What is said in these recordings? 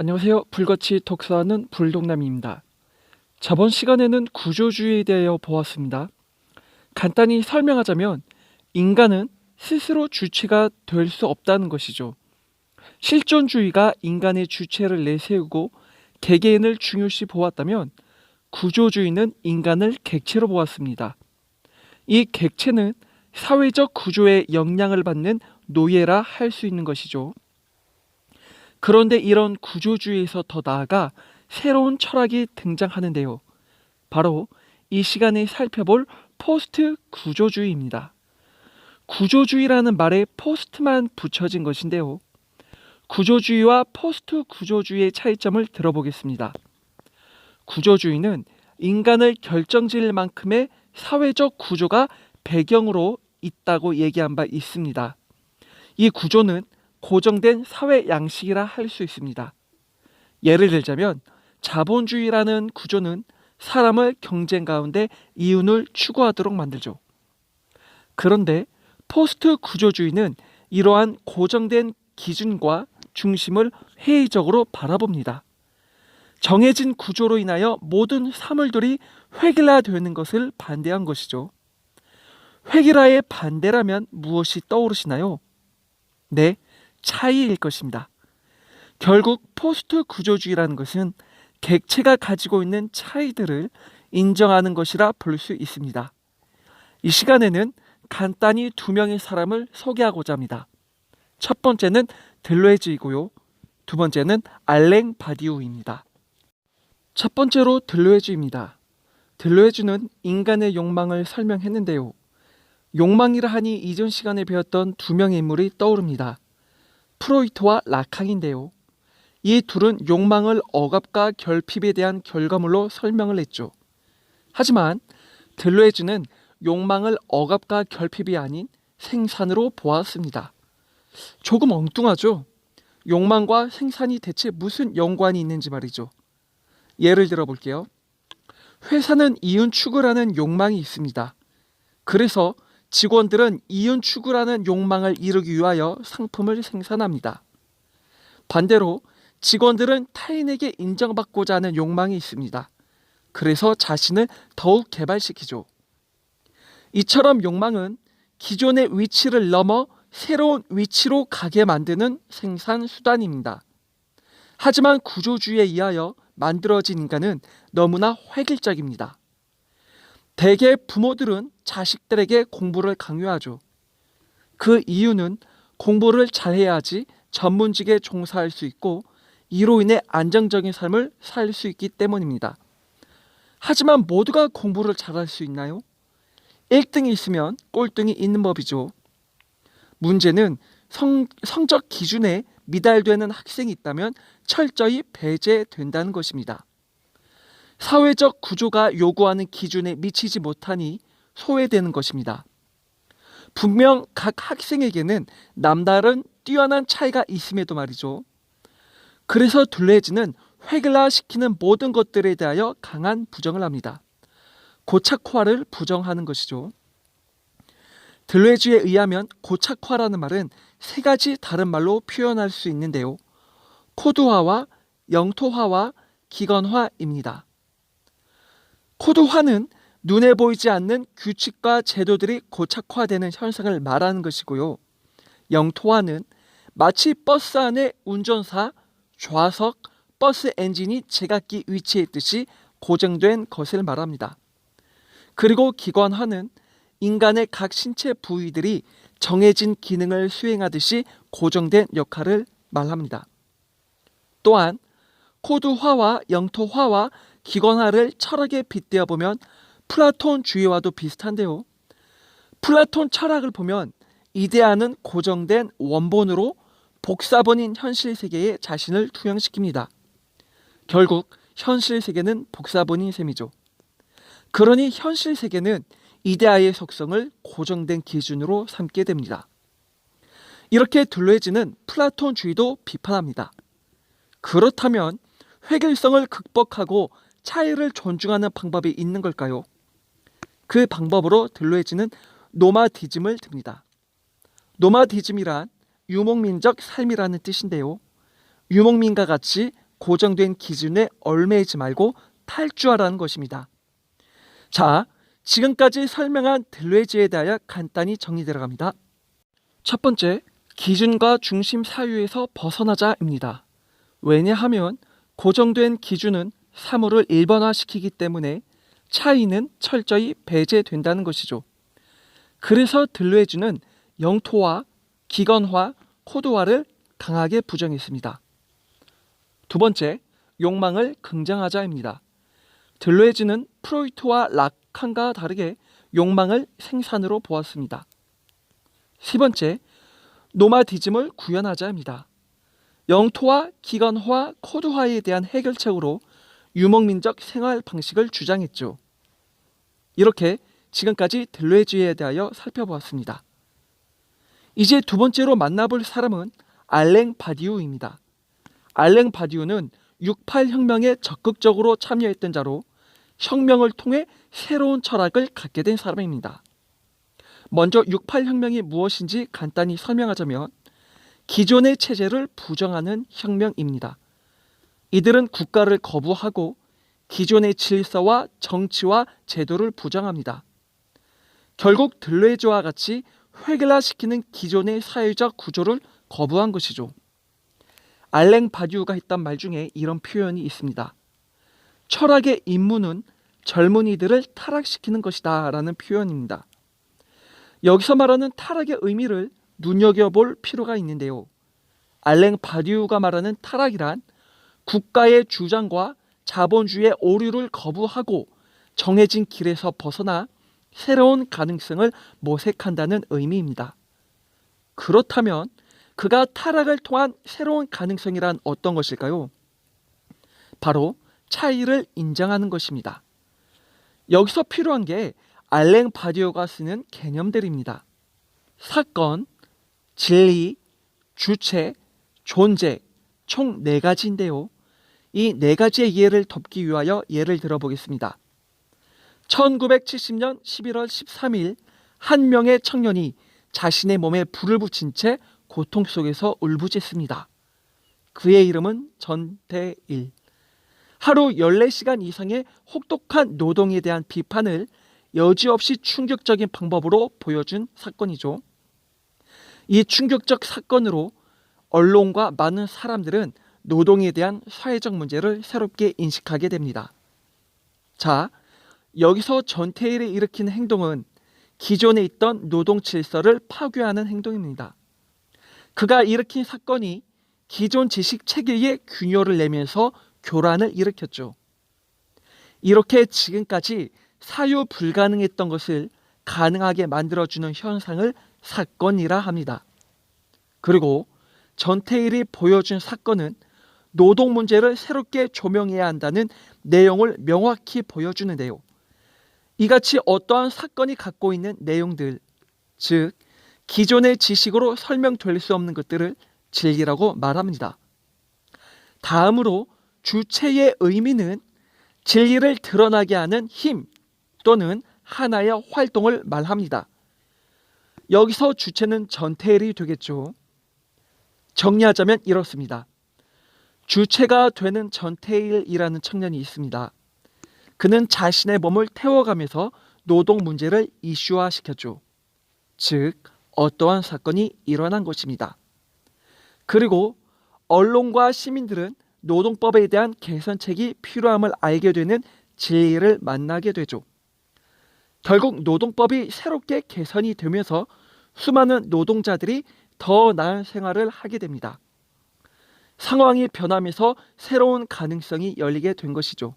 안녕하세요. 불같이 독서하는 불독남입니다. 저번 시간에는 구조주의에 대하여 보았습니다. 간단히 설명하자면 인간은 스스로 주체가 될 수 없다는 것이죠. 실존주의가 인간의 주체를 내세우고 개개인을 중요시 보았다면 구조주의는 인간을 객체로 보았습니다. 이 객체는 사회적 구조에 영향을 받는 노예라 할 수 있는 것이죠. 그런데 이런 구조주의에서 더 나아가 새로운 철학이 등장하는데요. 바로 이 시간에 살펴볼 포스트 구조주의입니다. 구조주의라는 말에 포스트만 붙여진 것인데요. 구조주의와 포스트 구조주의의 차이점을 들어보겠습니다. 구조주의는 인간을 결정지을 만큼의 사회적 구조가 배경으로 있다고 얘기한 바 있습니다. 이 구조는 고정된 사회 양식이라 할 수 있습니다. 예를 들자면 자본주의라는 구조는 사람을 경쟁 가운데 이윤을 추구하도록 만들죠. 그런데 포스트 구조주의는 이러한 고정된 기준과 중심을 회의적으로 바라봅니다. 정해진 구조로 인하여 모든 사물들이 획일화되는 것을 반대한 것이죠. 획일화의 반대라면 무엇이 떠오르시나요? 네, 차이일 것입니다. 결국 포스트 구조주의라는 것은 객체가 가지고 있는 차이들을 인정하는 것이라 볼 수 있습니다. 이 시간에는 간단히 두 명의 사람을 소개하고자 합니다. 첫 번째는 들로에즈이고요. 두 번째는 알랭 바디우입니다. 첫 번째로 들로에즈입니다. 들로에즈는 인간의 욕망을 설명했는데요. 욕망이라 하니 이전 시간에 배웠던 두 명의 인물이 떠오릅니다. 프로이트와 라캉인데요. 이 둘은 욕망을 억압과 결핍에 대한 결과물로 설명을 했죠. 하지만 들로에즈는 욕망을 억압과 결핍이 아닌 생산으로 보았습니다. 조금 엉뚱하죠? 욕망과 생산이 대체 무슨 연관이 있는지 말이죠. 예를 들어 볼게요. 회사는 이윤 추구라는 욕망이 있습니다. 그래서 직원들은 이윤 추구라는 욕망을 이루기 위하여 상품을 생산합니다. 반대로 직원들은 타인에게 인정받고자 하는 욕망이 있습니다. 그래서 자신을 더욱 개발시키죠. 이처럼 욕망은 기존의 위치를 넘어 새로운 위치로 가게 만드는 생산 수단입니다. 하지만 구조주의에 의하여 만들어진 인간은 너무나 획일적입니다. 대개 부모들은 자식들에게 공부를 강요하죠. 그 이유는 공부를 잘해야지 전문직에 종사할 수 있고 이로 인해 안정적인 삶을 살 수 있기 때문입니다. 하지만 모두가 공부를 잘할 수 있나요? 1등이 있으면 꼴등이 있는 법이죠. 문제는 성적 기준에 미달되는 학생이 있다면 철저히 배제된다는 것입니다. 사회적 구조가 요구하는 기준에 미치지 못하니 소외되는 것입니다. 분명 각 학생에게는 남다른 뛰어난 차이가 있음에도 말이죠. 그래서 둘레즈는 획일화시키는 모든 것들에 대하여 강한 부정을 합니다. 고착화를 부정하는 것이죠. 들레즈에 의하면 고착화라는 말은 세 가지 다른 말로 표현할 수 있는데요. 코드화와 영토화와 기관화입니다. 코드화는 눈에 보이지 않는 규칙과 제도들이 고착화되는 현상을 말하는 것이고요. 영토화는 마치 버스 안에 운전사, 좌석, 버스 엔진이 제각기 위치에 있듯이 고정된 것을 말합니다. 그리고 기관화는 인간의 각 신체 부위들이 정해진 기능을 수행하듯이 고정된 역할을 말합니다. 또한 코드화와 영토화와 기관화를 철학에 빗대어 보면 플라톤주의와도 비슷한데요. 플라톤 철학을 보면 이데아는 고정된 원본으로 복사본인 현실 세계에 자신을 투영시킵니다. 결국 현실 세계는 복사본인 셈이죠. 그러니 현실 세계는 이데아의 속성을 고정된 기준으로 삼게 됩니다. 이렇게 둘레즈는 플라톤주의도 비판합니다. 그렇다면 획일성을 극복하고 차이를 존중하는 방법이 있는 걸까요? 그 방법으로 들레즈는 노마디즘을 듭니다. 노마디즘이란 유목민적 삶이라는 뜻인데요. 유목민과 같이 고정된 기준에 얽매이지 말고 탈주하라는 것입니다. 자, 지금까지 설명한 들레즈에 대하여 간단히 정리 들어갑니다. 첫 번째, 기준과 중심 사유에서 벗어나자입니다. 왜냐하면 고정된 기준은 사물을 일반화시키기 때문에 차이는 철저히 배제된다는 것이죠. 그래서 들레즈는 영토화, 기건화, 코드화를 강하게 부정했습니다. 두 번째, 욕망을 긍정하자입니다. 들레즈는 프로이트와 라칸과 다르게 욕망을 생산으로 보았습니다. 세 번째, 노마디즘을 구현하자입니다. 영토화, 기관화, 코드화에 대한 해결책으로 유목민적 생활 방식을 주장했죠. 이렇게 지금까지 들레즈에 대하여 살펴보았습니다. 이제 두 번째로 만나볼 사람은 알랭 바디우입니다. 알랭 바디우는 68 혁명에 적극적으로 참여했던 자로 혁명을 통해 새로운 철학을 갖게 된 사람입니다. 먼저 68 혁명이 무엇인지 간단히 설명하자면 기존의 체제를 부정하는 혁명입니다. 이들은 국가를 거부하고 기존의 질서와 정치와 제도를 부정합니다. 결국 들레즈와 같이 획일화시키는 기존의 사회적 구조를 거부한 것이죠. 알랭 바디우가 했던 말 중에 이런 표현이 있습니다. 철학의 임무는 젊은이들을 타락시키는 것이다 라는 표현입니다. 여기서 말하는 타락의 의미를 눈여겨볼 필요가 있는데요. 알랭 바디우가 말하는 타락이란 국가의 주장과 자본주의의 오류를 거부하고 정해진 길에서 벗어나 새로운 가능성을 모색한다는 의미입니다. 그렇다면 그가 타락을 통한 새로운 가능성이란 어떤 것일까요? 바로 차이를 인정하는 것입니다. 여기서 필요한 게 알랭 바디우가 쓰는 개념들입니다. 사건, 진리, 주체, 존재, 총 4가지인데요. 이 4가지의 이해를 돕기 위하여 예를 들어보겠습니다. 1970년 11월 13일 한 명의 청년이 자신의 몸에 불을 붙인 채 고통 속에서 울부짖습니다. 그의 이름은 전태일. 하루 14시간 이상의 혹독한 노동에 대한 비판을 여지없이 충격적인 방법으로 보여준 사건이죠. 이 충격적 사건으로 언론과 많은 사람들은 노동에 대한 사회적 문제를 새롭게 인식하게 됩니다. 자, 여기서 전태일이 일으킨 행동은 기존에 있던 노동 질서를 파괴하는 행동입니다. 그가 일으킨 사건이 기존 지식 체계의 균열을 내면서 교란을 일으켰죠. 이렇게 지금까지 사유 불가능했던 것을 가능하게 만들어주는 현상을 사건이라 합니다. 그리고 전태일이 보여준 사건은 노동 문제를 새롭게 조명해야 한다는 내용을 명확히 보여주는데요. 이같이 어떠한 사건이 갖고 있는 내용들, 즉 기존의 지식으로 설명될 수 없는 것들을 진리라고 말합니다. 다음으로 주체의 의미는 진리를 드러나게 하는 힘 또는 하나의 활동을 말합니다. 여기서 주체는 전태일이 되겠죠. 정리하자면 이렇습니다. 주체가 되는 전태일이라는 청년이 있습니다. 그는 자신의 몸을 태워가면서 노동 문제를 이슈화시켰죠. 즉 어떠한 사건이 일어난 것입니다. 그리고 언론과 시민들은 노동법에 대한 개선책이 필요함을 알게 되는 진리를 만나게 되죠. 결국 노동법이 새롭게 개선이 되면서 수많은 노동자들이 더 나은 생활을 하게 됩니다. 상황이 변하면서 새로운 가능성이 열리게 된 것이죠.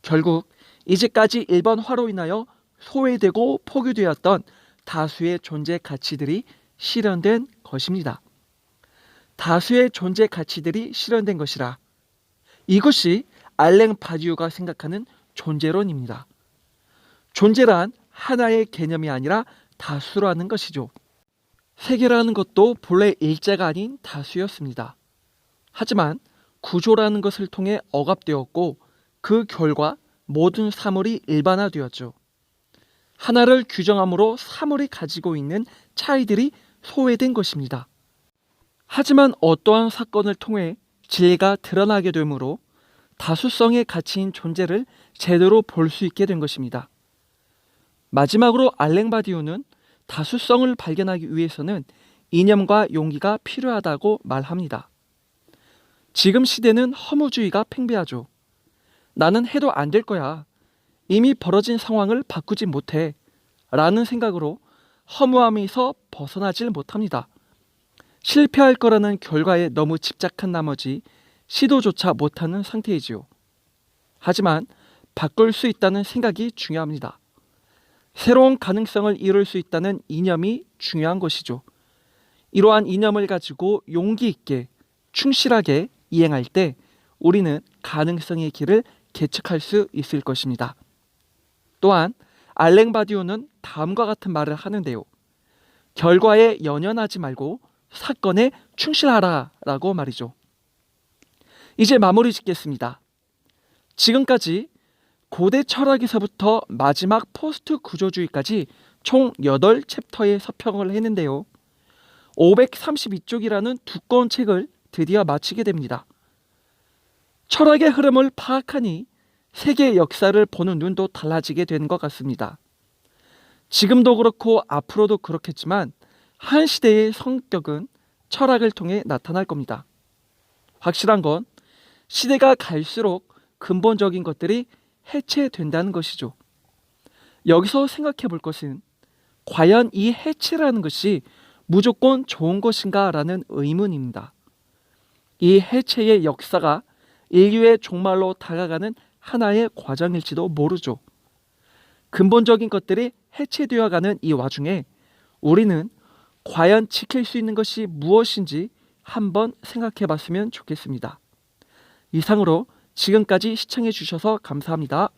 결국 이제까지 일반화로 인하여 소외되고 포기되었던 다수의 존재 가치들이 실현된 것입니다. 다수의 존재 가치들이 실현된 것이라. 이것이 알랭 바디우가 생각하는 존재론입니다. 존재란 하나의 개념이 아니라 다수라는 것이죠. 세계라는 것도 본래 일자가 아닌 다수였습니다. 하지만 구조라는 것을 통해 억압되었고 그 결과 모든 사물이 일반화되었죠. 하나를 규정함으로 사물이 가지고 있는 차이들이 소외된 것입니다. 하지만 어떠한 사건을 통해 진리가 드러나게 되므로 다수성의 가치인 존재를 제대로 볼 수 있게 된 것입니다. 마지막으로 알랭 바디우는 다수성을 발견하기 위해서는 이념과 용기가 필요하다고 말합니다. 지금 시대는 허무주의가 팽배하죠. 나는 해도 안 될 거야. 이미 벌어진 상황을 바꾸지 못해. 라는 생각으로 허무함에서 벗어나질 못합니다. 실패할 거라는 결과에 너무 집착한 나머지 시도조차 못하는 상태이지요. 하지만 바꿀 수 있다는 생각이 중요합니다. 새로운 가능성을 이룰 수 있다는 이념이 중요한 것이죠. 이러한 이념을 가지고 용기 있게 충실하게 이행할 때 우리는 가능성의 길을 개척할 수 있을 것입니다. 또한 알랭 바디우는 다음과 같은 말을 하는데요. 결과에 연연하지 말고 사건에 충실하라 라고 말이죠. 이제 마무리 짓겠습니다. 지금까지 고대 철학에서부터 마지막 포스트 구조주의까지 총 8챕터의 서평을 했는데요. 532쪽이라는 두꺼운 책을 드디어 마치게 됩니다. 철학의 흐름을 파악하니 세계 역사를 보는 눈도 달라지게 된 것 같습니다. 지금도 그렇고 앞으로도 그렇겠지만 한 시대의 성격은 철학을 통해 나타날 겁니다. 확실한 건 시대가 갈수록 근본적인 것들이 해체된다는 것이죠. 여기서 생각해 볼 것은 과연 이 해체라는 것이 무조건 좋은 것인가 라는 의문입니다. 이 해체의 역사가 인류의 종말로 다가가는 하나의 과정일지도 모르죠. 근본적인 것들이 해체되어가는 이 와중에 우리는 과연 지킬 수 있는 것이 무엇인지 한번 생각해 봤으면 좋겠습니다. 이상으로 지금까지 시청해 주셔서 감사합니다.